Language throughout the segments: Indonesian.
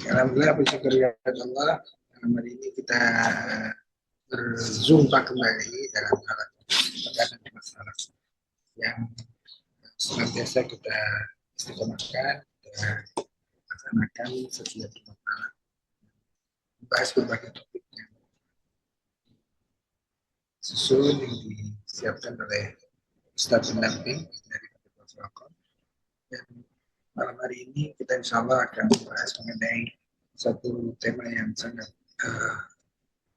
Alhamdulillah bersyukur ya Allah. Malam hari ini kita berjumpa kembali dalam alat tekanan masalah yang senantiasa kita istiqomahkan, kita laksanakan setiap Jumat malam, membahas berbagai topik yang susun yang disiapkan oleh Ustadz pendamping dari Fakultas Rokok. Dan malam hari ini kita insya Allah akan membahas mengenai satu tema yang sangat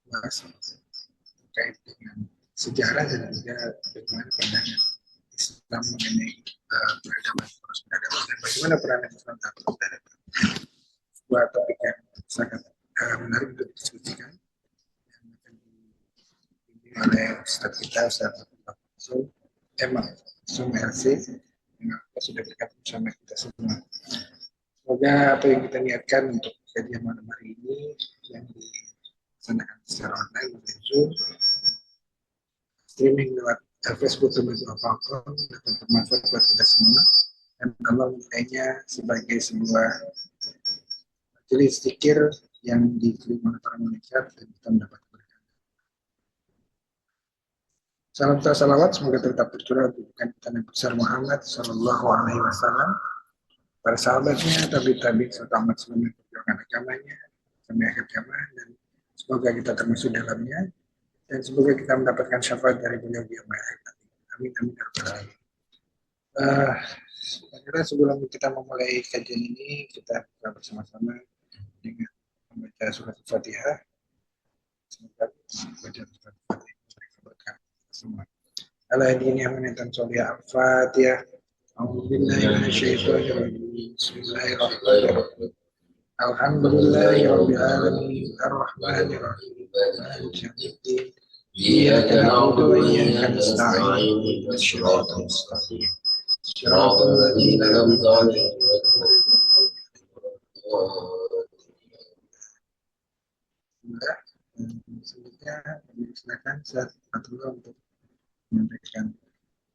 luas terkait dengan sejarah dan juga bagaimana pandangan Islam mengenai peradaban poros peradaban dan bagaimana peran Islam dalam peradaban. Sebuah topik yang sangat menarik untuk didiskusikan yang akan dibimbing oleh Ustaz kita, Ustaz Abdullah Mansur, Emang LC, yang sudah bergabung bersama kita semua. Semoga apa yang kita niatkan untuk kajian malam hari ini yang dilaksanakan secara online melalui Zoom, streaming lewat Facebook Hongkong dapat bermanfaat buat kita semua dan Allah menilainya sebagai sebuah majelis zikir yang diterima oleh para malaikat dan kita mendapat berkah. Salam salawat semoga tetap tercurah untuk kita Nabi besar Muhammad Sallallahu Alaihi Wasallam, para sahabatnya, tabi serta umat Islam yang perjuangan agamanya sampai akhir zaman, dan semoga kita termasuk dalamnya dan semoga kita mendapatkan syafaat dari beliau di yaumil akhir. Amin amin ya rabbal alamin. Kira sebelum kita memulai kajian ini, kita buka bersama-sama dengan membaca surat Al-Fatihah. Semoga baca surat Al-Fatihah mereka berkah semua. Al-Hadini Aminatan Soliyah Al-Fatihah. A'udzubillahi minasyaitonirrajim. Bismillahirrahmanirrahim. Alhamdulillahirabbil alamin arrahmanir rahim maliki yaumiddin iyyaka na'budu wa iyyaka nasta'in ihdinas siratal mustaqim siratal ladzina an'amta 'alaihim selanjutnya kami silakan Ustaz Abdullah untuk menyampaikan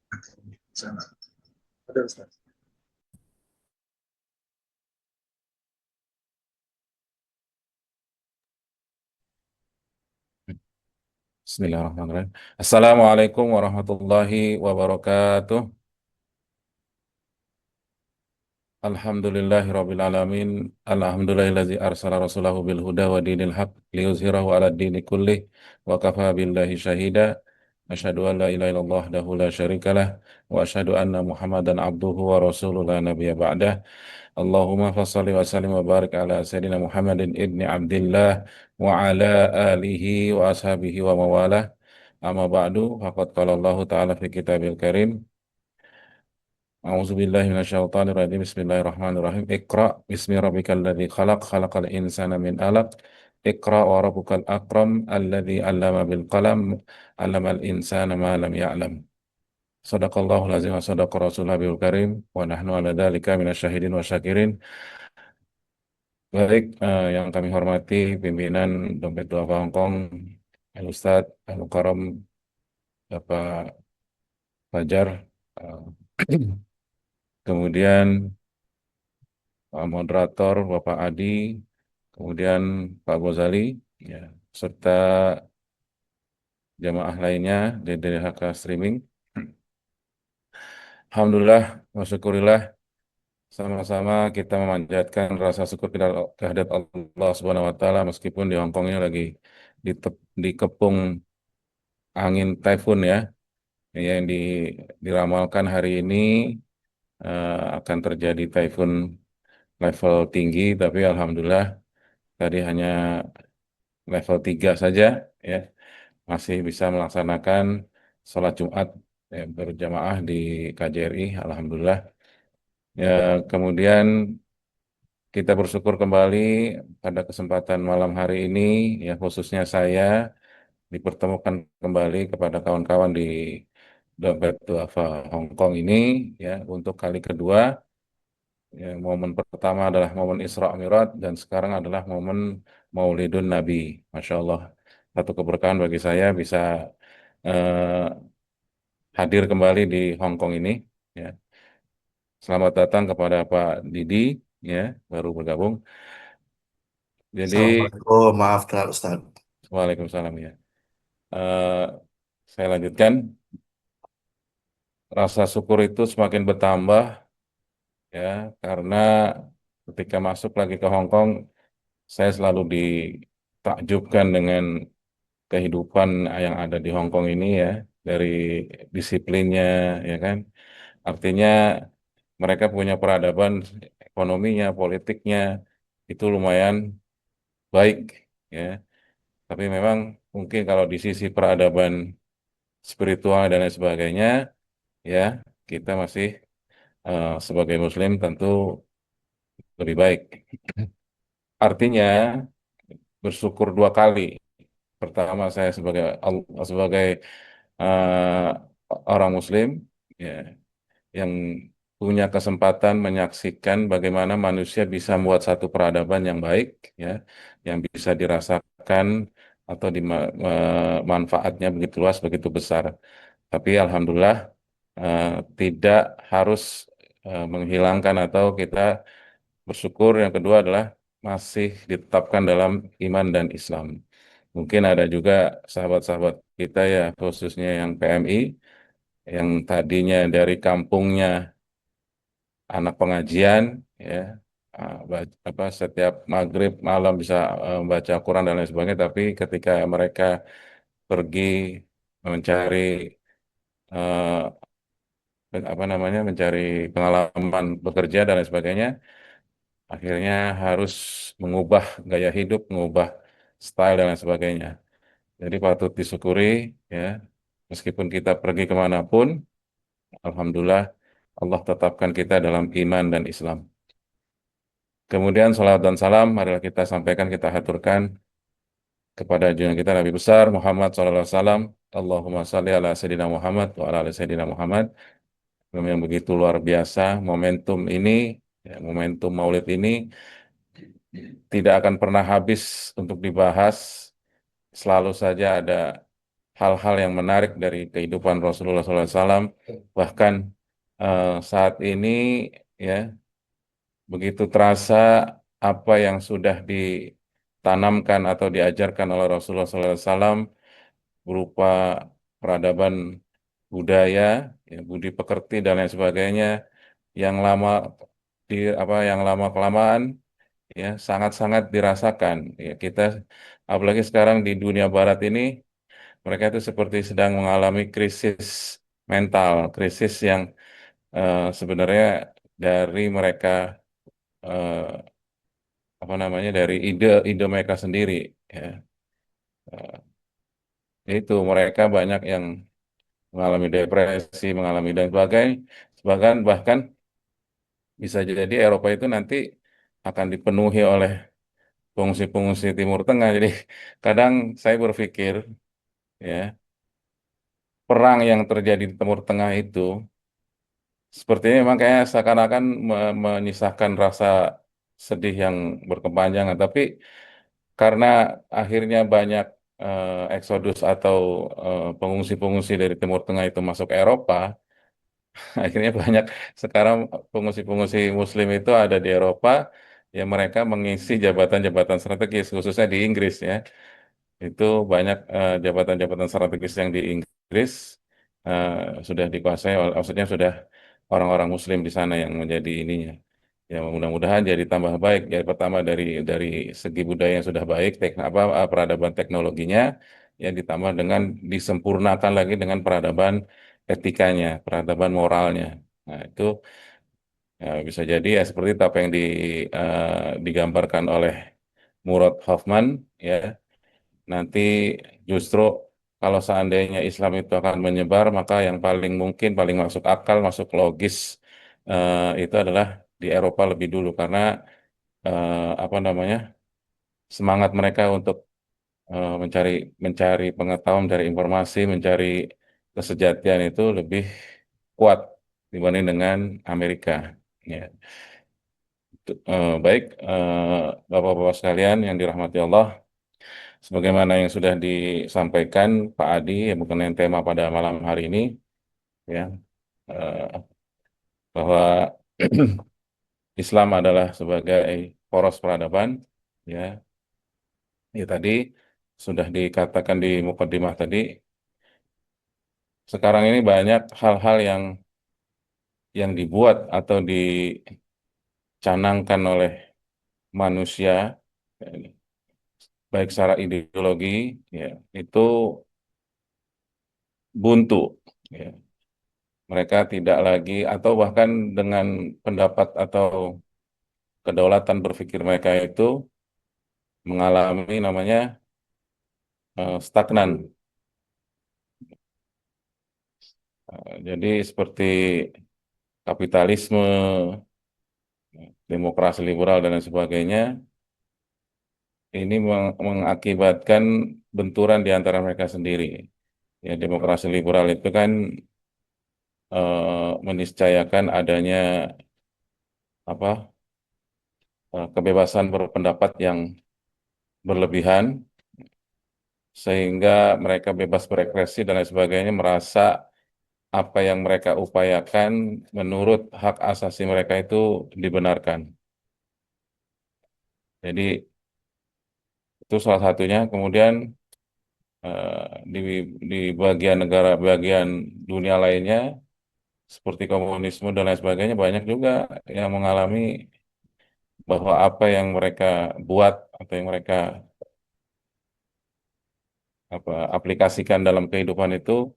materi. Salam. Pada Ustaz. Bismillahirrahmanirrahim. Assalamualaikum warahmatullahi wabarakatuh. Alhamdulillahirabbil alamin. Alhamdulillazi arsala rasulahu bil huda wa dinil haq liyuzhirahu 'ala dini kullih wa kafa billahi syahida. Asyhadu an la ilaha illallah wahdahu la syarikalah wa asyhadu anna Muhammadan abduhu wa rasuluhu la nabiyya ba'dah. Allahumma fassalli wa sallim wa barik ala sayyidina Muhammadin ibni Abdillah wa ala alihi wa ashabihi wa mawalah. Amma ba'du, faqad qala Allah Ta'ala fi kitabil karim. A'udzu billahi minasyaitonir rajim. Bismillahirrahmanirrahim. Iqra bismi rabbikal ladzi khalaq, khalaqal insana min 'alaq. Iqra wa rabbukal akram alladzi 'allama bil qalam, 'allamal insana ma lam ya'lam. Shadaqallahul azim wa shadaqa rasulul habibul karim wa nahnu 'ala dzalika minasyahidin wa syakirin. Baik, yang kami hormati pimpinan Dompet Duafa Hongkong, Al Ustadz Al Mukarram Bapak Fajar, kemudian moderator Bapak Adi, kemudian Pak Gozali, ya, serta jamaah lainnya di DHK Streaming. Alhamdulillah, wa syukurillah, sama-sama kita memanjatkan rasa syukur kehadirat Allah Subhanahu wa Ta'ala, meskipun di Hongkong ini lagi dikepung angin typhoon, ya, yang diramalkan hari ini akan terjadi typhoon level tinggi, tapi alhamdulillah tadi hanya level 3 saja, ya, masih bisa melaksanakan sholat Jumat, ya, berjamaah di KJRI, alhamdulillah. Ya, kemudian kita bersyukur kembali pada kesempatan malam hari ini, ya, khususnya saya dipertemukan kembali kepada kawan-kawan di Dompet Duafa Hongkong ini, ya, untuk kali kedua. Ya, momen pertama adalah momen Isra Mi'raj dan sekarang adalah momen Maulidun Nabi. Masya Allah, satu keberkahan bagi saya bisa eh, hadir kembali di Hongkong ini. Ya. Selamat datang kepada Pak Didi, ya, baru bergabung. Jadi, Assalamualaikum, maaf telat Ustaz. waalaikumsalam ya. Eh, saya lanjutkan. Rasa syukur itu semakin bertambah ya, karena ketika masuk lagi ke Hong Kong, saya selalu ditakjubkan dengan kehidupan yang ada di Hong Kong ini ya, dari disiplinnya, ya kan. Artinya mereka punya peradaban ekonominya, politiknya itu lumayan baik ya. Tapi memang mungkin kalau di sisi peradaban spiritual dan lain sebagainya, ya kita masih sebagai Muslim tentu lebih baik. Artinya bersyukur dua kali. Pertama saya sebagai eh, orang Muslim ya, yang punya kesempatan menyaksikan bagaimana manusia bisa membuat satu peradaban yang baik ya, yang bisa dirasakan atau manfaatnya begitu luas, begitu besar. Tapi alhamdulillah eh, tidak harus menghilangkan atau kita bersyukur. Yang kedua adalah masih ditetapkan dalam iman dan Islam. Mungkin ada juga sahabat-sahabat kita ya, khususnya yang PMI, yang tadinya dari kampungnya anak pengajian, ya, setiap maghrib malam bisa baca Quran dan lain sebagainya, tapi ketika mereka pergi mencari eh, mencari pengalaman bekerja dan lain sebagainya, akhirnya harus mengubah gaya hidup, mengubah style dan lain sebagainya. Jadi patut disyukuri ya, meskipun kita pergi kemanapun, alhamdulillah Allah tetapkan kita dalam iman dan Islam. Kemudian salawat dan salam marilah kita sampaikan, kita haturkan kepada junjungan kita Nabi besar Muhammad SAW. Allahumma salli ala Sayyidina Muhammad wa ala ali Sayyidina Muhammad. Yang begitu luar biasa momentum ini, ya, momentum Maulid ini tidak akan pernah habis untuk dibahas. Selalu saja ada hal-hal yang menarik dari kehidupan Rasulullah SAW. Bahkan saat ini ya, begitu terasa apa yang sudah ditanamkan atau diajarkan oleh Rasulullah SAW berupa peradaban budaya, ya, budi pekerti dan lain sebagainya, yang lama yang lama kelamaan ya sangat-sangat dirasakan. Ya, kita apalagi sekarang di dunia Barat ini, mereka itu seperti sedang mengalami krisis mental, krisis yang sebenarnya dari mereka eh, dari ide mereka sendiri ya. Eh, itu mereka banyak yang mengalami depresi, mengalami dan sebagainya. Bahkan bisa jadi Eropa itu nanti akan dipenuhi oleh pengungsi-pengungsi Timur Tengah. Jadi kadang saya berpikir ya, perang yang terjadi di Timur Tengah itu sepertinya memang kayak seakan-akan menyisakan rasa sedih yang berkepanjangan. Tapi karena akhirnya banyak eksodus atau pengungsi-pengungsi dari Timur Tengah itu masuk Eropa, akhirnya banyak sekarang pengungsi-pengungsi Muslim itu ada di Eropa, ya mereka mengisi jabatan-jabatan strategis, khususnya di Inggris ya. Itu banyak jabatan-jabatan strategis yang di Inggris eh, sudah dikuasai, maksudnya sudah orang-orang Muslim di sana yang menjadi ininya. Ya mudah-mudahan jadi tambah baik. Ya pertama dari segi budaya yang sudah baik, peradaban teknologinya, ya ditambah dengan disempurnakan lagi dengan peradaban etikanya, peradaban moralnya. Nah itu bisa jadi ya seperti itu apa yang digambarkan oleh Murad Hoffman ya. Nanti justru kalau seandainya Islam itu akan menyebar, maka yang paling mungkin, paling masuk akal, masuk logis itu adalah di Eropa lebih dulu karena semangat mereka untuk mencari mencari pengetahuan, mencari informasi, mencari kesejatian itu lebih kuat dibanding dengan Amerika. Ya. Baik, Bapak-Bapak sekalian yang dirahmati Allah. Sebagaimana yang sudah disampaikan Pak Adi yang mengenai tema pada malam hari ini, ya, eh, bahwa Islam adalah sebagai poros peradaban, ya, Ya tadi sudah dikatakan di mukadimah tadi, sekarang ini banyak hal-hal yang dibuat atau dicanangkan oleh manusia, eh, baik secara ideologi, ya itu buntu. Ya. Mereka tidak lagi atau bahkan dengan pendapat atau kedaulatan berpikir mereka itu mengalami namanya stagnan. Jadi seperti kapitalisme, demokrasi liberal dan lain sebagainya, ini mengakibatkan benturan di antara mereka sendiri. Ya, demokrasi liberal itu kan meniscayakan adanya apa kebebasan berpendapat yang berlebihan sehingga mereka bebas berekspresi dan lain sebagainya, merasa apa yang mereka upayakan menurut hak asasi mereka itu dibenarkan. Jadi itu salah satunya. Kemudian di bagian negara bagian dunia lainnya seperti komunisme dan lain sebagainya banyak juga yang mengalami bahwa apa yang mereka buat atau yang mereka aplikasikan dalam kehidupan itu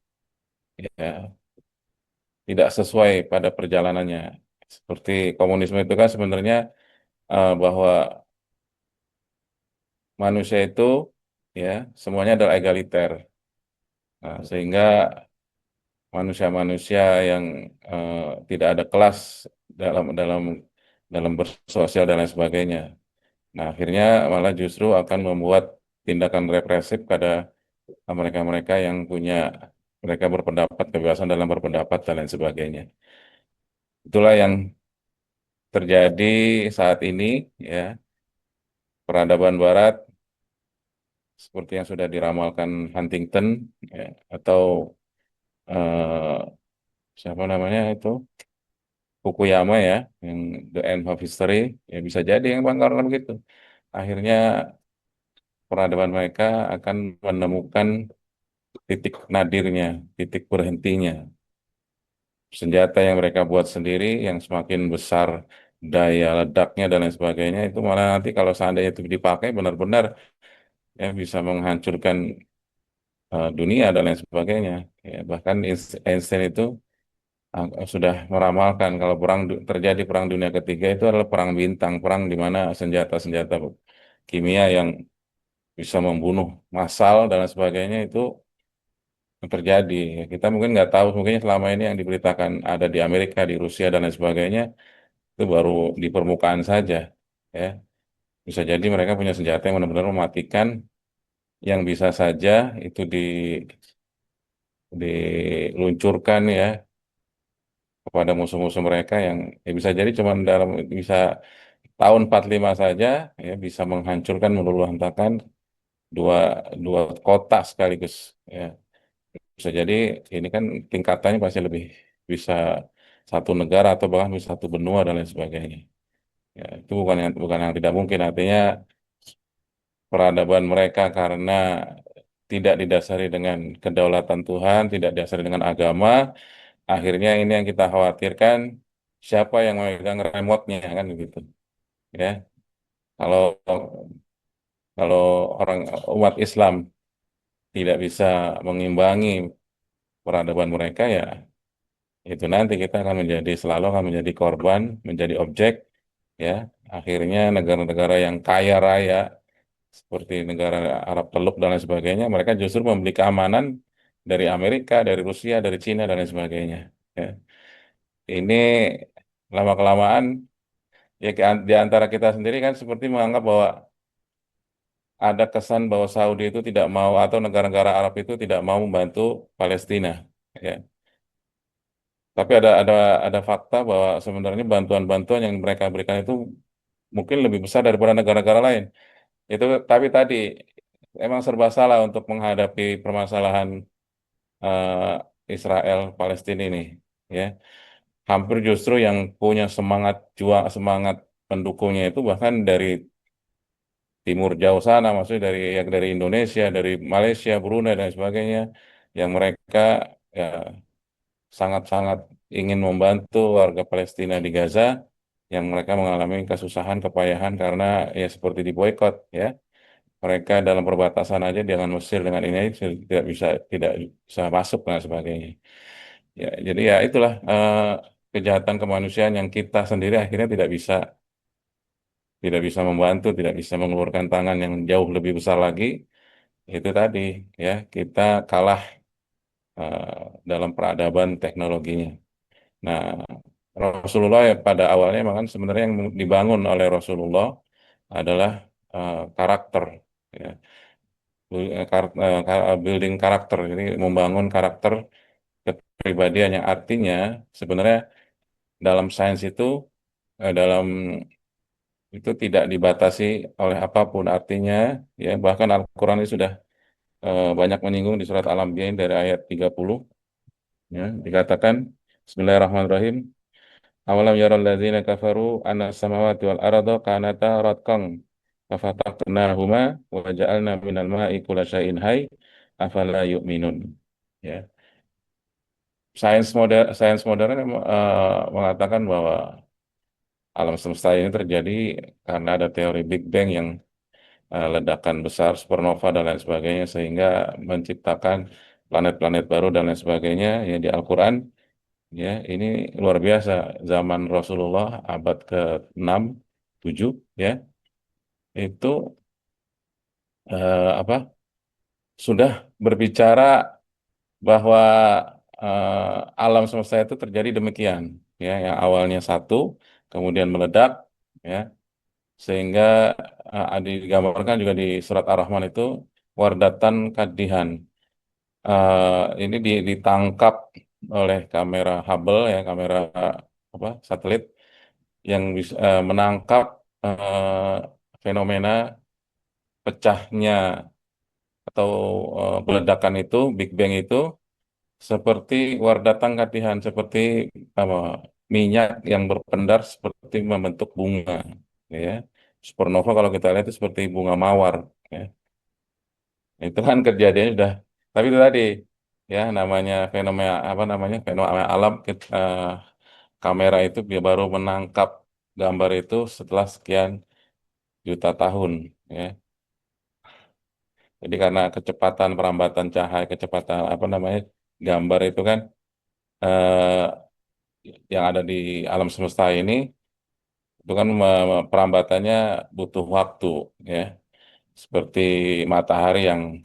ya tidak sesuai pada perjalanannya. Seperti komunisme itu kan sebenarnya bahwa manusia itu ya semuanya adalah egaliter. Nah, sehingga manusia-manusia yang eh, tidak ada kelas dalam dalam dalam bersosial dan lain sebagainya. Nah, akhirnya malah justru akan membuat tindakan represif pada mereka-mereka yang punya mereka berpendapat, kebebasan dalam berpendapat dan lain sebagainya. Itulah yang terjadi saat ini, ya. Peradaban Barat seperti yang sudah diramalkan Huntington, ya, atau eh, siapa namanya itu Fukuyama ya, yang The End of History, ya bisa jadi yang bang karena begitu. Akhirnya peradaban mereka akan menemukan titik nadirnya, titik berhentinya. Senjata yang mereka buat sendiri, yang semakin besar daya ledaknya dan lain sebagainya, itu malah nanti kalau seandainya itu dipakai benar-benar ya bisa menghancurkan dunia dan lain sebagainya. Ya, bahkan Einstein itu sudah meramalkan kalau terjadi perang dunia ketiga itu adalah perang bintang, perang di mana senjata-senjata kimia yang bisa membunuh massal dan lain sebagainya itu terjadi. Ya, kita mungkin nggak tahu, mungkin selama ini yang diberitakan ada di Amerika, di Rusia dan lain sebagainya itu baru di permukaan saja. Ya, bisa jadi mereka punya senjata yang benar-benar mematikan yang bisa saja itu diluncurkan ya kepada musuh-musuh mereka yang ya bisa jadi cuma dalam bisa tahun 45 saja ya bisa menghancurkan meluluh-lantakan dua dua kota sekaligus ya. Bisa jadi ini kan tingkatannya pasti lebih bisa satu negara atau bahkan bisa satu benua dan lain sebagainya. Ya, itu bukan yang tidak mungkin. Artinya peradaban mereka karena tidak didasari dengan kedaulatan Tuhan, tidak didasari dengan agama, akhirnya ini yang kita khawatirkan siapa yang memegang remote-nya kan begitu. Ya, kalau kalau orang umat Islam tidak bisa mengimbangi peradaban mereka ya itu nanti kita akan selalu akan menjadi korban, menjadi objek ya. Akhirnya negara-negara yang kaya raya seperti negara Arab Teluk dan lain sebagainya, mereka justru membeli keamanan dari Amerika, dari Rusia, dari Cina dan lain sebagainya. Ya. Ini lama-kelamaan ya di antara kita sendiri kan seperti menganggap bahwa ada kesan bahwa Saudi itu tidak mau atau negara-negara Arab itu tidak mau membantu Palestina. Ya. Tapi ada fakta bahwa sebenarnya bantuan-bantuan yang mereka berikan itu mungkin lebih besar daripada negara-negara lain. Itu tapi tadi emang serba salah untuk menghadapi permasalahan Israel Palestina ini. Ya, hampir justru yang punya semangat juang, semangat pendukungnya itu bahkan dari timur jauh sana, maksudnya dari yang dari Indonesia, dari Malaysia, Brunei dan sebagainya, yang mereka ya sangat-sangat ingin membantu warga Palestina di Gaza yang mereka mengalami kesusahan, kepayahan karena ya seperti diboykot ya. Mereka dalam perbatasan aja dengan Mesir dengan ini aja tidak bisa masuk dan sebagainya. Ya, jadi ya itulah kejahatan kemanusiaan yang kita sendiri akhirnya tidak bisa membantu, tidak bisa mengeluarkan tangan yang jauh lebih besar lagi. Itu tadi ya kita kalah dalam peradaban teknologinya. Nah, Rasulullah ya pada awalnya memang kan sebenarnya yang dibangun oleh Rasulullah adalah karakter, ya. Building karakter, jadi membangun karakter kepribadian yang artinya sebenarnya dalam sains dalam itu tidak dibatasi oleh apapun artinya, ya bahkan Al-Quran itu sudah banyak menyinggung di surat Al-Anbiya dari ayat 30, ya dikatakan Bismillahirrahmanirrahim. Awalam yaral ladzina kafaru anna samawati wal arda kanata ratqan fafataqnahuma wa ja'alna minal ma'i kullasyai'in hayy afala yu'minun. Ya. Sains modern mengatakan bahwa alam semesta ini terjadi karena ada teori Big Bang yang ledakan besar supernova dan lain sebagainya sehingga menciptakan planet-planet baru dan lain sebagainya ya di Al-Quran. Ya, ini luar biasa. Zaman Rasulullah abad ke-6, 7, ya, itu apa sudah berbicara bahwa alam semesta itu terjadi demikian, ya, yang awalnya satu, kemudian meledak, ya, sehingga digambarkan juga di surat Ar-Rahman itu wardatan kadihan. Ini ditangkap oleh kamera Hubble ya, kamera apa satelit yang bisa menangkap fenomena pecahnya atau peledakan itu, Big Bang itu seperti wardatang katihan, seperti apa, minyak yang berpendar seperti membentuk bunga, ya. Supernova kalau kita lihat itu seperti bunga mawar, ya. Itu kan kejadiannya sudah, tapi itu tadi, ya namanya fenomena apa namanya fenomena alam kamera itu baru menangkap gambar itu setelah sekian juta tahun, ya. Jadi karena kecepatan perambatan cahaya, kecepatan apa namanya gambar itu kan yang ada di alam semesta ini itu kan perambatannya butuh waktu, ya. Seperti matahari yang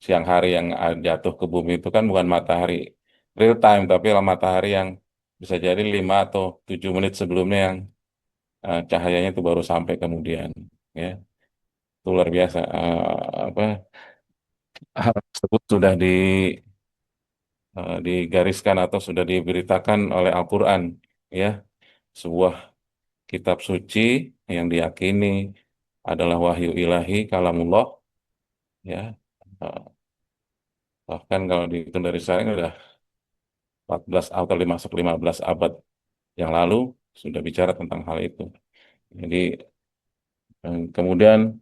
siang hari yang jatuh ke bumi itu kan bukan matahari real time, tapi adalah matahari yang bisa jadi 5 atau 7 menit sebelumnya yang cahayanya itu baru sampai kemudian, ya. Itu luar biasa. Apa hal tersebut sudah digariskan atau sudah diberitakan oleh Al-Quran, ya, sebuah kitab suci yang diyakini adalah wahyu ilahi kalamullah, ya. Eh, Bahkan kalau dihitung dari sekarang udah 14 atau masuk 15 abad yang lalu sudah bicara tentang hal itu. Jadi kemudian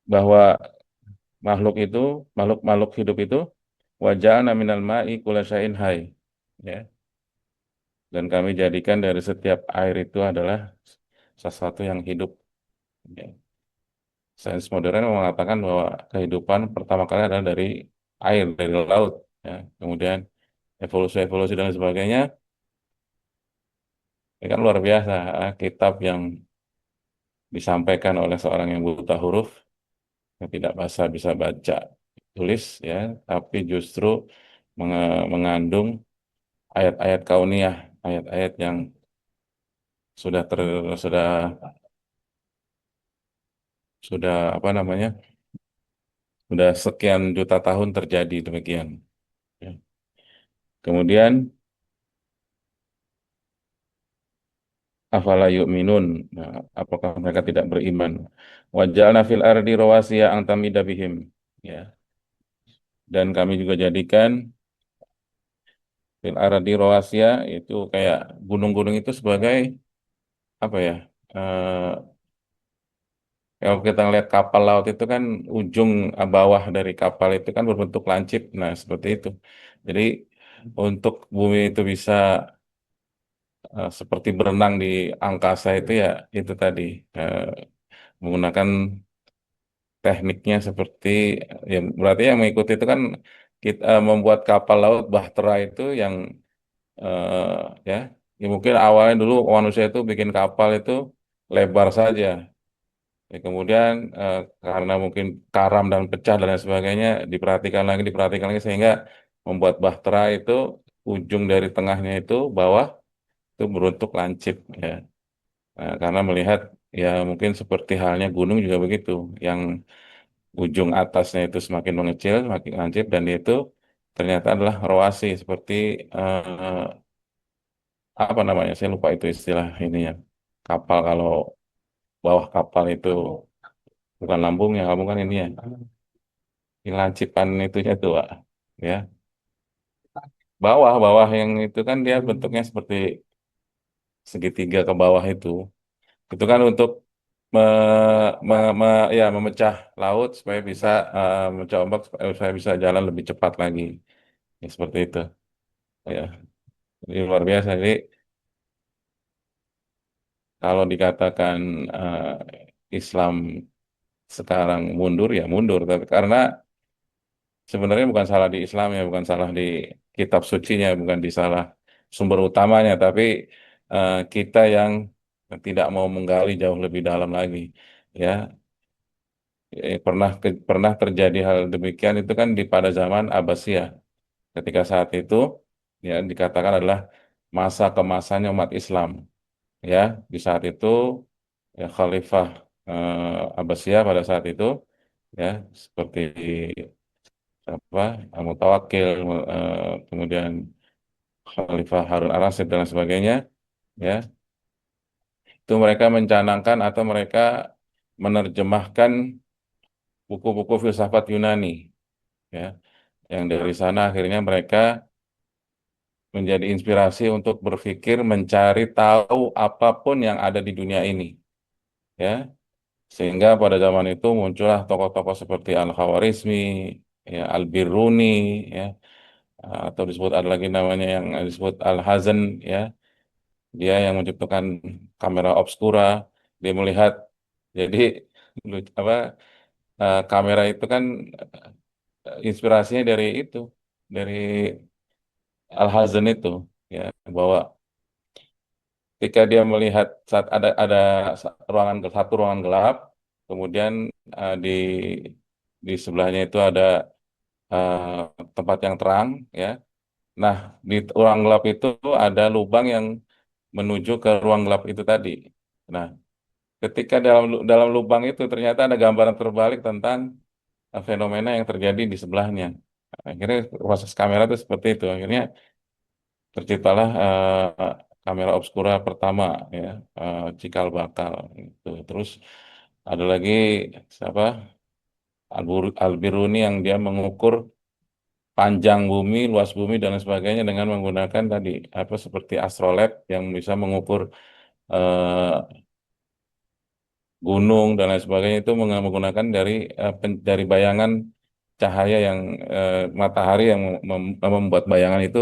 bahwa makhluk hidup itu waja'alna minal ma'i kullasyai'in hai. Ya. Dan kami jadikan dari setiap air itu adalah sesuatu yang hidup. Ya. Sains modern mengatakan bahwa kehidupan pertama kali adalah dari air, dari laut. Ya. Kemudian evolusi-evolusi dan sebagainya. Ini kan luar biasa. Kitab yang disampaikan oleh seorang yang buta huruf, yang tidak bisa baca tulis, ya, tapi justru mengandung ayat-ayat kauniyah, ayat-ayat yang sudah ter, sudah sudah apa namanya, sudah sekian juta tahun terjadi demikian. Ya. Kemudian afala yu'minun, nah, apakah mereka tidak beriman? Wa ja'alna fil ardi rawasiya an tamida bihim, ya. Dan kami juga jadikan fil ardi rawasiya itu kayak gunung-gunung itu sebagai apa ya? kalau kita ngelihat kapal laut itu kan ujung bawah dari kapal itu kan berbentuk lancip. Nah, seperti itu. Jadi untuk bumi itu bisa seperti berenang di angkasa itu ya itu tadi eh, menggunakan tekniknya seperti ya berarti yang mengikuti itu kan kita membuat kapal laut bahtera itu yang eh, ya, ya mungkin awalnya dulu manusia itu bikin kapal itu lebar saja. Ya, kemudian karena mungkin karam dan pecah dan lain sebagainya diperhatikan lagi sehingga membuat bahtera itu ujung dari tengahnya itu bawah itu berbentuk lancip ya. Nah, karena melihat ya mungkin seperti halnya gunung juga begitu, yang ujung atasnya itu semakin mengecil, semakin lancip dan itu ternyata adalah roasi seperti apa namanya? Saya lupa itu istilah ini ya. Kapal kalau bawah kapal itu bukan lambung ya, lambung kan ini ya. Ini lancipan itunya tuh, Pak. Ya, bawah yang itu kan dia bentuknya seperti segitiga ke bawah itu. Itu kan untuk me, ya memecah laut supaya bisa memecah ombak supaya bisa jalan lebih cepat lagi. Ya, seperti itu. Ya, ini luar biasa. Jadi kalau dikatakan Islam sekarang mundur ya mundur, tapi karena sebenarnya bukan salah di Islam ya, bukan salah di kitab sucinya, bukan di salah sumber utamanya, tapi kita yang tidak mau menggali jauh lebih dalam lagi. Ya, pernah terjadi hal demikian itu kan di pada zaman Abbasiyah. Ketika saat itu ya dikatakan adalah masa kemasannya umat Islam. Ya, di saat itu ya Khalifah Abbasiyah pada saat itu ya seperti apa Mutawakil kemudian Khalifah Harun Ar-Rasyid dan lain sebagainya ya itu mereka mencanangkan atau mereka menerjemahkan buku-buku filsafat Yunani ya yang dari sana akhirnya mereka menjadi inspirasi untuk berpikir mencari tahu apapun yang ada di dunia ini ya sehingga pada zaman itu muncullah tokoh-tokoh seperti Al-Khawarizmi ya Al-Biruni ya atau disebut ada lagi namanya yang disebut Al-Hazen ya dia yang menciptakan kamera obscura dia melihat jadi apa kamera itu kan inspirasinya dari itu dari Al-Hazen itu ya bahwa ketika dia melihat saat ada satu ruangan gelap kemudian di sebelahnya itu ada tempat yang terang ya nah di ruang gelap itu ada lubang yang menuju ke ruang gelap itu tadi. Nah, ketika dalam lubang itu ternyata ada gambaran terbalik tentang fenomena yang terjadi di sebelahnya. Akhirnya proses kamera itu seperti itu. Akhirnya terciptalah kamera obscura pertama ya, cikal bakal itu. Terus ada lagi siapa? Al-Biruni yang dia mengukur panjang bumi, luas bumi dan lain sebagainya dengan menggunakan tadi apa seperti astrolab yang bisa mengukur eh, gunung dan lain sebagainya itu menggunakan dari bayangan cahaya yang matahari yang membuat bayangan itu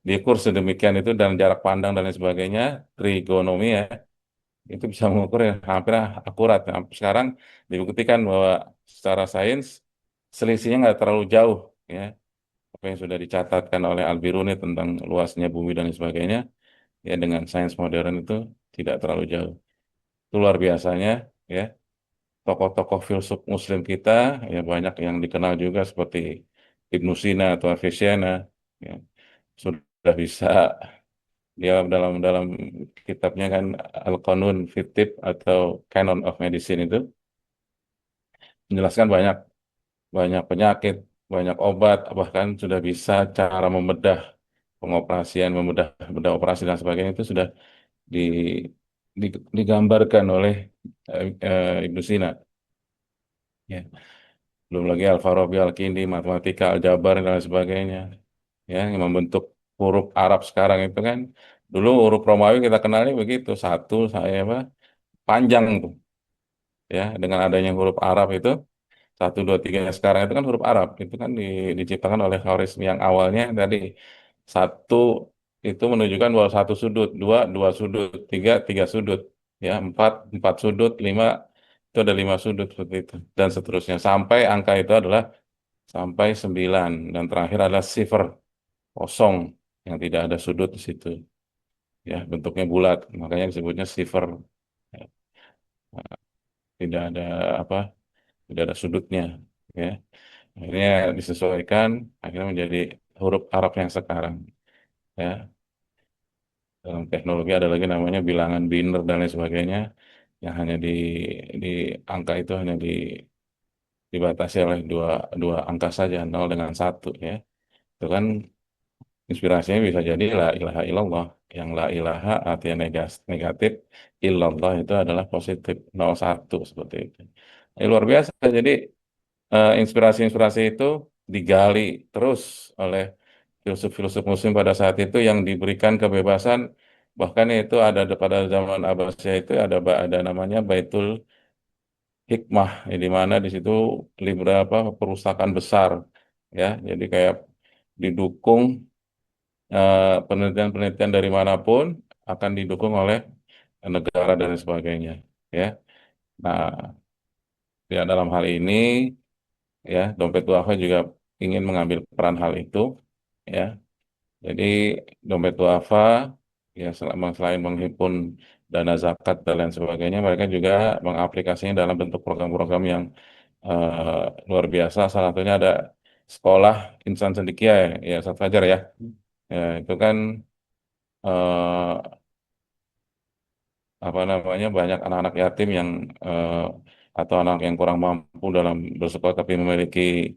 diukur sedemikian itu dan jarak pandang dan lain sebagainya trigonomi ya itu bisa mengukur yang hampir akurat. Nah, sekarang dibuktikan bahwa secara sains selisihnya nggak terlalu jauh ya apa yang sudah dicatatkan oleh Al-Biruni tentang luasnya bumi dan lain sebagainya ya dengan sains modern itu tidak terlalu jauh. Itu luar biasanya ya tokoh-tokoh filsuf Muslim kita ya banyak yang dikenal juga seperti Ibnu Sina atau Avicenna ya, sudah bisa dia dalam dalam kitabnya kan Al-Qanun fit Tibb atau Canon of Medicine itu menjelaskan banyak banyak penyakit, banyak obat bahkan sudah bisa cara membedah pengoperasian, bedah operasi dan sebagainya itu sudah di, digambarkan oleh Ibnu Sina. Ya. Belum lagi Al-Farabi, Al-Kindi, matematika, aljabar, dan lain sebagainya. Ya, yang membentuk huruf Arab sekarang itu kan. Dulu huruf Romawi kita kenalnya begitu. Satu, saya apa, panjang tuh. ya, dengan adanya huruf Arab itu, satu, dua, tiga sekarang itu kan huruf Arab, itu kan diciptakan oleh Khawarizmi yang awalnya tadi satu itu menunjukkan bahwa satu sudut, dua, dua sudut, tiga, tiga sudut, ya, empat, empat sudut, lima, itu ada lima sudut seperti itu, dan seterusnya. Sampai angka itu adalah sampai 9, dan terakhir adalah sifar, kosong, yang tidak ada sudut di situ. Ya, bentuknya bulat, makanya disebutnya sifar. Ya, tidak ada apa, tidak ada sudutnya. Ya, akhirnya disesuaikan, akhirnya menjadi huruf Arab yang sekarang. Ya, dalam teknologi ada lagi namanya bilangan biner dan lain sebagainya, yang hanya di angka itu hanya dibatasi oleh dua dua angka saja, 0 dengan satu, ya. Itu kan inspirasinya bisa jadi la ilaha illallah. Yang la ilaha artinya negatif, illallah itu adalah positif, 01 seperti itu. Luar biasa. Jadi inspirasi-inspirasi itu digali terus oleh filsuf-filsuf muslim pada saat itu yang diberikan kebebasan. Bahkan itu ada pada zaman Abbasiyah itu ada namanya Baitul Hikmah, di mana di situ perpustakaan besar, ya. Jadi kayak didukung penelitian-penelitian dari manapun akan didukung oleh negara dan sebagainya, ya. Nah, ya, dalam hal ini, ya, dompet duafa juga ingin mengambil peran hal itu, ya. Jadi dompet duafa, ya, selain menghimpun dana zakat dan lain sebagainya, mereka juga mengaplikasinya dalam bentuk program-program yang luar biasa. Salah satunya ada sekolah Insan Cendekia, ya, Ustaz Fajar, ya. Ya, itu kan eh, apa namanya, banyak anak-anak yatim yang atau anak yang kurang mampu dalam bersekolah tapi memiliki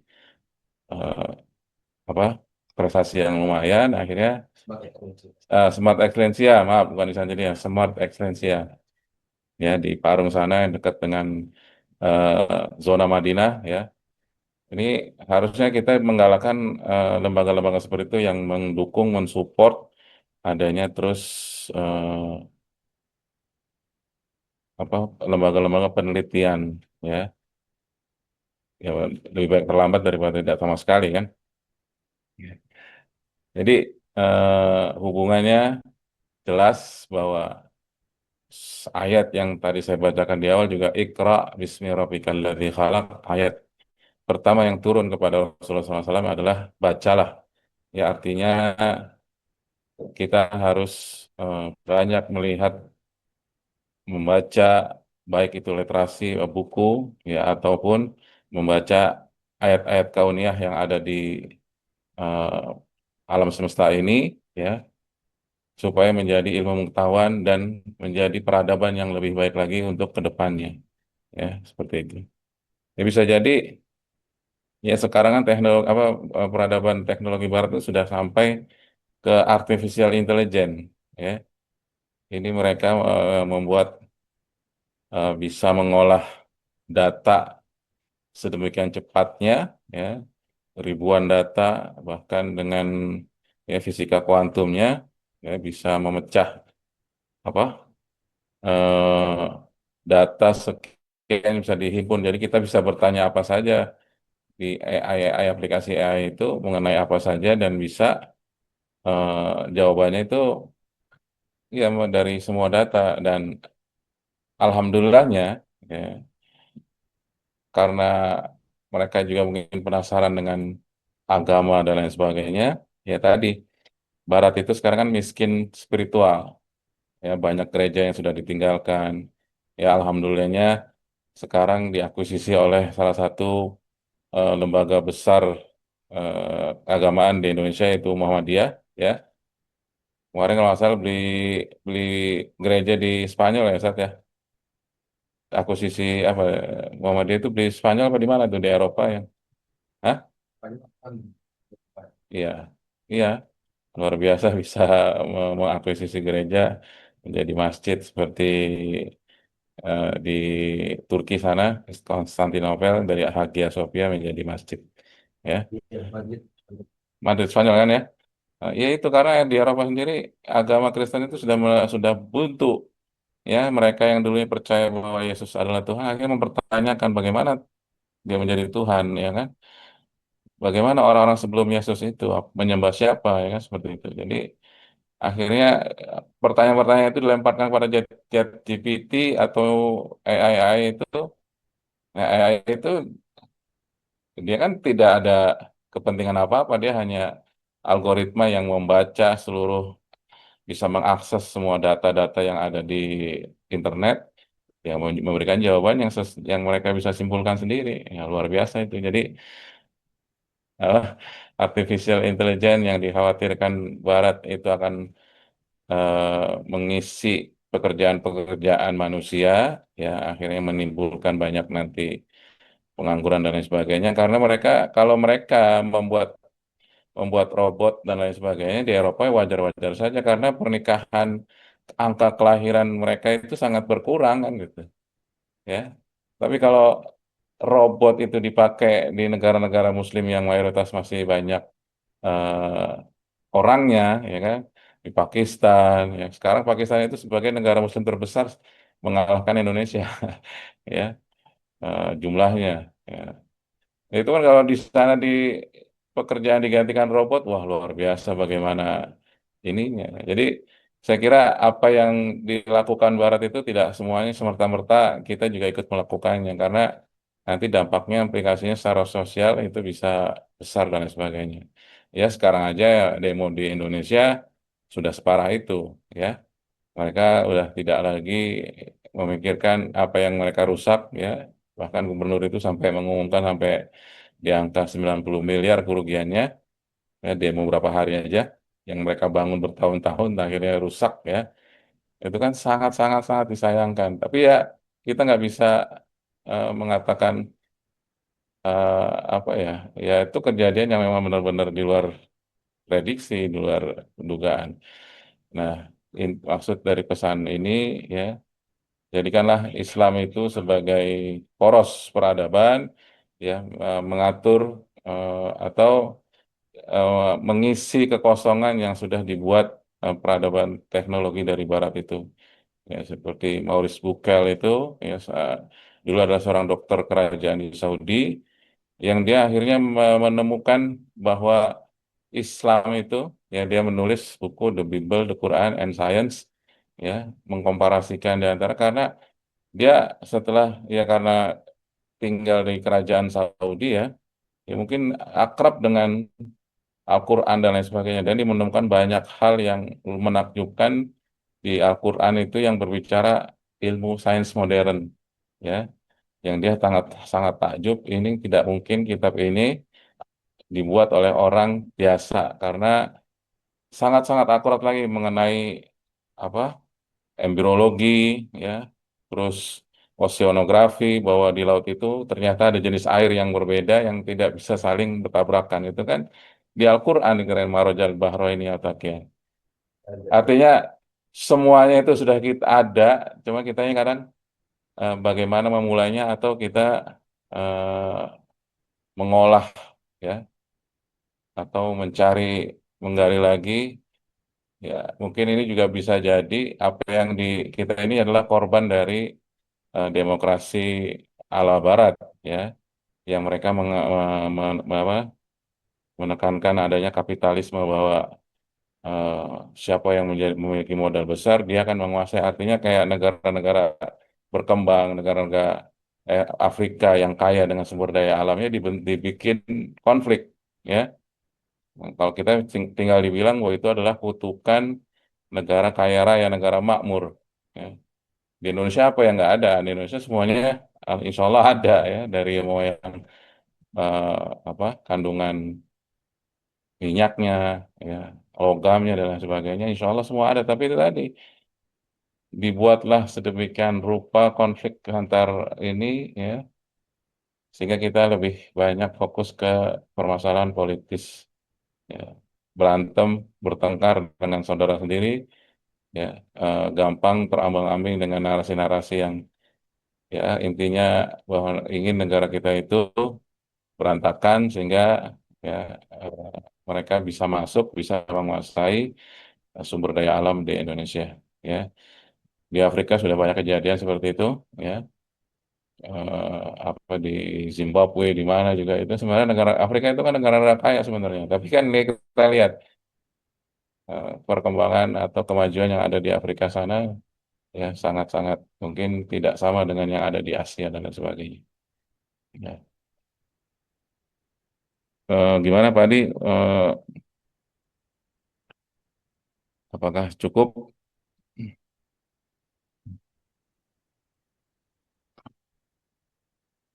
eh, apa, prestasi yang lumayan, akhirnya Smart Excellencia, maaf, bukan di sana, jadi ya Smart Excellencia, ya, di Parung sana yang dekat dengan zona Madinah, ya. Ini harusnya kita menggalakkan lembaga-lembaga seperti itu yang mendukung, mensupport adanya terus eh, apa, lembaga-lembaga penelitian, ya. Ya, lebih baik terlambat daripada tidak sama sekali, kan. Ya. Jadi hubungannya jelas bahwa ayat yang tadi saya bacakan di awal juga, Iqra bismi rabbikal ladzi khalaq, ayat pertama yang turun kepada Rasulullah SAW adalah bacalah. Ya, artinya kita harus banyak melihat, membaca, baik itu literasi buku, ya, ataupun membaca ayat-ayat kauniyah yang ada di alam semesta ini, ya, supaya menjadi ilmu pengetahuan dan menjadi peradaban yang lebih baik lagi untuk kedepannya, ya, seperti itu. Ya, bisa jadi, ya, sekarang kan peradaban teknologi barat itu sudah sampai ke artificial intelligence, ya. Ini mereka membuat bisa mengolah data sedemikian cepatnya, ya, ribuan data, bahkan dengan, ya, fisika kuantumnya, ya, bisa memecah apa eh, data sekian bisa dihimpun. Jadi kita bisa bertanya apa saja di AI, aplikasi AI itu mengenai apa saja, dan bisa jawabannya itu, ya, dari semua data. Dan alhamdulillahnya, ya, karena mereka juga mungkin penasaran dengan agama dan lain sebagainya, ya, tadi Barat itu sekarang kan miskin spiritual, ya, banyak gereja yang sudah ditinggalkan. Ya, alhamdulillahnya sekarang diakuisisi oleh salah satu lembaga besar keagamaan di Indonesia, yaitu Muhammadiyah, ya. Kemarin kalau nggak salah beli beli gereja di Spanyol, ya, Sat, ya. Akuisisi apa, Muhammadiyah itu beli Spanyol apa di mana tuh, di Eropa, ya? Hah? Iya, iya, luar biasa bisa mengakuisisi gereja menjadi masjid seperti di Turki sana, Konstantinopel, dari Hagia Sophia menjadi masjid, ya. Madrid Spanyol, kan, ya. Nah, ya, itu karena di Eropa sendiri agama Kristen itu sudah buntu, ya mereka yang dulunya percaya bahwa Yesus adalah Tuhan akhirnya mempertanyakan bagaimana dia menjadi Tuhan, ya kan? Bagaimana orang-orang sebelum Yesus itu menyembah siapa, ya kan? Seperti itu. Jadi akhirnya pertanyaan-pertanyaan itu dilemparkan kepada ChatGPT atau AI itu. Nah, AI itu dia kan tidak ada kepentingan apa-apa, dia hanya algoritma yang membaca seluruh, bisa mengakses semua data-data yang ada di internet, yang memberikan jawaban yang mereka bisa simpulkan sendiri. Ya, luar biasa itu. Jadi eh, artificial intelligence yang dikhawatirkan Barat itu akan mengisi pekerjaan-pekerjaan manusia, ya akhirnya menimbulkan banyak nanti pengangguran dan lain sebagainya. Karena mereka, kalau mereka membuat membuat robot dan lain sebagainya di Eropa ya wajar-wajar saja karena pernikahan, angka kelahiran mereka itu sangat berkurang kan gitu, ya. Tapi kalau robot itu dipakai di negara-negara Muslim yang mayoritas masih banyak orangnya, ya kan, di Pakistan, ya sekarang Pakistan itu sebagai negara Muslim terbesar mengalahkan Indonesia, ya, jumlahnya. Ya. Itu kan kalau di sana di pekerjaan digantikan robot, wah luar biasa bagaimana ininya. Jadi saya kira apa yang dilakukan Barat itu tidak semuanya semerta-merta kita juga ikut melakukannya karena nanti dampaknya implikasinya secara sosial itu bisa besar dan lain sebagainya. Ya sekarang aja demo di Indonesia sudah separah itu, ya. Mereka udah tidak lagi memikirkan apa yang mereka rusak, ya. Bahkan gubernur itu sampai mengumumkan sampai di angka 90 miliar kerugiannya, ya, demo beberapa hari aja yang mereka bangun bertahun-tahun akhirnya rusak, ya. Itu kan sangat sangat sangat disayangkan. Tapi ya kita nggak bisa mengatakan eh, apa ya, ya itu kejadian yang memang benar-benar di luar prediksi, di luar dugaan. Nah, maksud dari pesan ini, ya, jadikanlah Islam itu sebagai poros peradaban, ya, mengatur atau mengisi kekosongan yang sudah dibuat peradaban teknologi dari Barat itu. Ya, seperti Maurice Bucaille itu, ya, dulu adalah seorang dokter kerajaan di Saudi, yang dia akhirnya menemukan bahwa Islam itu, ya dia menulis buku The Bible, The Quran and Science, ya, mengkomparasikan di antara karena dia setelah ya karena tinggal di kerajaan Saudi, ya, ya mungkin akrab dengan Al-Quran dan lain sebagainya dan dia menemukan banyak hal yang menakjubkan di Al-Quran itu yang berbicara ilmu sains modern, ya, yang dia sangat sangat takjub ini tidak mungkin kitab ini dibuat oleh orang biasa karena sangat-sangat akurat lagi mengenai apa embriologi, ya, terus oceanografi bahwa di laut itu ternyata ada jenis air yang berbeda yang tidak bisa saling bertabrakan. Itu kan di Al-Quran dikirain Marojal Bahraini Atakia. Artinya semuanya itu sudah kita ada, cuma kita ini kadang bagaimana memulainya atau kita mengolah, ya, atau mencari menggali lagi. Ya, mungkin ini juga bisa jadi apa yang di kita ini adalah korban dari demokrasi ala Barat, ya, yang mereka menekankan adanya kapitalisme bahwa eh, siapa yang memiliki modal besar dia akan menguasai. Artinya kayak negara-negara berkembang, negara-negara Afrika yang kaya dengan sumber daya alamnya dibikin konflik, ya. Kalau kita tinggal dibilang bahwa itu adalah kutukan negara kaya raya, negara makmur. Ya. Di Indonesia apa yang nggak ada? Di Indonesia semuanya insya Allah ada, ya, dari mau yang eh, apa kandungan minyaknya, ya, logamnya dan lain sebagainya, insya Allah semua ada. Tapi itu tadi dibuatlah sedemikian rupa konflik antar ini, ya, sehingga kita lebih banyak fokus ke permasalahan politis, ya, berantem, bertengkar dengan saudara sendiri, ya, gampang terambang-ambing dengan narasi-narasi yang ya intinya bahwa ingin negara kita itu berantakan sehingga ya eh, mereka bisa masuk, bisa menguasai sumber daya alam di Indonesia, ya. Di Afrika sudah banyak kejadian seperti itu, ya. Apa di Zimbabwe di mana juga itu sebenarnya negara Afrika itu kan negara kaya sebenarnya. Tapi kan kita lihat perkembangan atau kemajuan yang ada di Afrika sana ya sangat-sangat mungkin tidak sama dengan yang ada di Asia dan lain sebagainya. Ya. Gimana Pak Adi? Apakah cukup?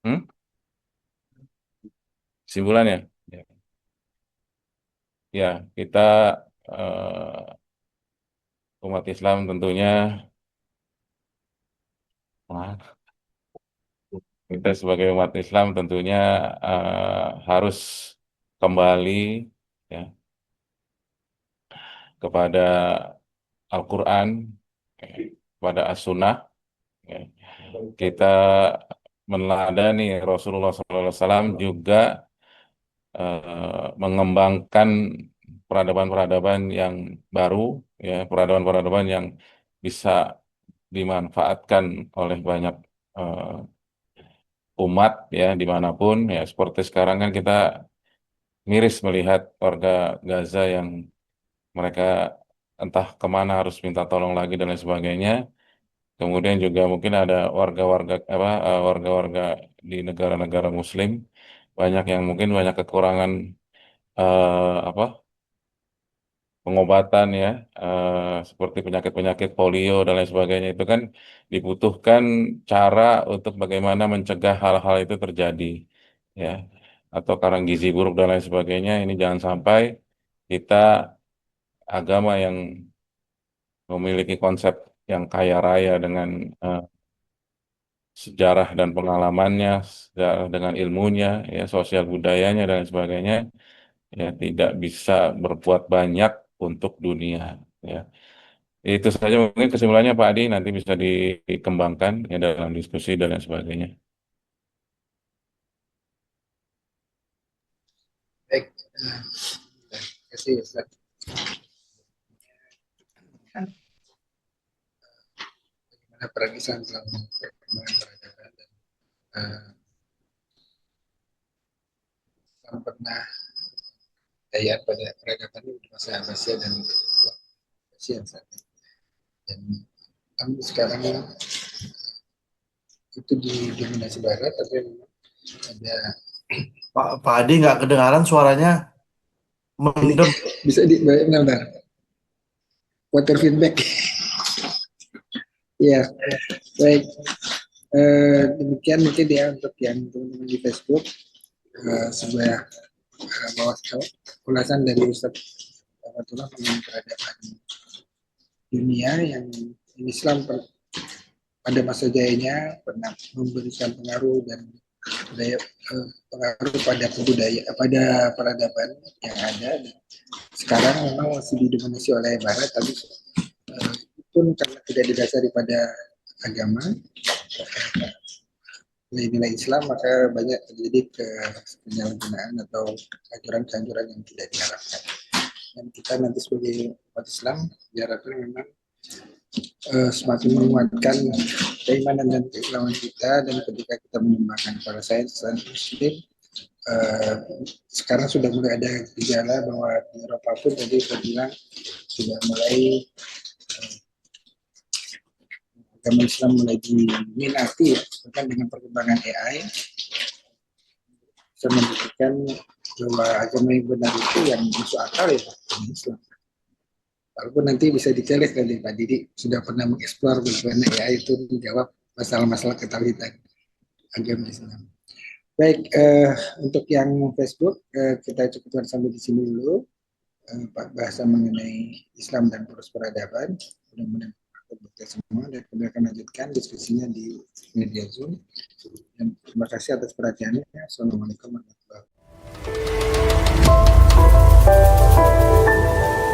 Hmm? Simpulannya? Ya, ya, kita umat Islam tentunya kita sebagai umat Islam tentunya harus kembali ya kepada Al-Quran, ya, kepada As-Sunnah. Ya. Kita meneladani Rasulullah SAW juga mengembangkan peradaban-peradaban yang baru, ya peradaban-peradaban yang bisa dimanfaatkan oleh banyak eh, umat ya dimanapun ya seperti sekarang kan kita miris melihat warga Gaza yang mereka entah kemana harus minta tolong lagi dan lain sebagainya. Kemudian juga mungkin ada warga-warga warga-warga di negara-negara Muslim banyak yang mungkin banyak kekurangan apa pengobatan ya seperti penyakit-penyakit polio dan lain sebagainya itu kan dibutuhkan cara untuk bagaimana mencegah hal-hal itu terjadi ya atau karena gizi buruk dan lain sebagainya ini jangan sampai kita agama yang memiliki konsep yang kaya raya dengan eh, sejarah dan pengalamannya, sejarah dengan ilmunya, ya sosial budayanya dan lain sebagainya, ya tidak bisa berbuat banyak untuk dunia. Ya, itu saja mungkin kesimpulannya Pak Adi nanti bisa dikembangkan ya dalam diskusi dan lain sebagainya. Baik, terima kasih Ustaz. Bagaimana peran Islam dalam perkembangan peradaban dan Islam pernah daya pada peradaban di masa Asia dan Asia saat ini. Dan kami sekarang itu didominasi Barat, tapi memang ada Pak Adi nggak kedengaran suaranya ini mendem. bisa benar water feedback. Ya, baik. Demikian mungkin ya untuk yang teman-teman di Facebook sebuah bahwa ulasan dari Ustadz Rahmatullah mengenai peradaban dunia yang Islam pada masa jayanya pernah memberikan pengaruh dan budaya pengaruh pada kebudayaan pada peradaban yang ada dan sekarang memang masih didominasi oleh Barat tapi pun karena tidak didasari pada agama nilai-nilai Islam maka banyak terjadi penyalahgunaan atau anjuran-anjuran yang tidak diharapkan dan kita nanti sebagai umat Islam diharapkan memang semakin menguatkan keimanan dan keislaman kita dan ketika kita mengembangkan para sains muslim sekarang sudah mulai ada gejala bahwa di Eropa pun tadi saya bilang sudah mulai agama Islam mulai diminati bahkan dengan perkembangan AI bisa membuktikan bahwa agama yang benar itu yang masuk akal ya Islam. Walaupun nanti bisa ditelek dari Pak Didi sudah pernah mengeksplor bagaimana AI itu menjawab masalah-masalah ketauhidan agama Islam. Baik, untuk yang Facebook kita cukupkan sampai di sini dulu. Bahasa mengenai Islam dan poros peradaban. Mudah-mudahan kita semua dan kami akan lanjutkan diskusinya di media Zoom. Dan terima kasih atas perhatiannya. Assalamualaikum warahmatullahi wabarakatuh.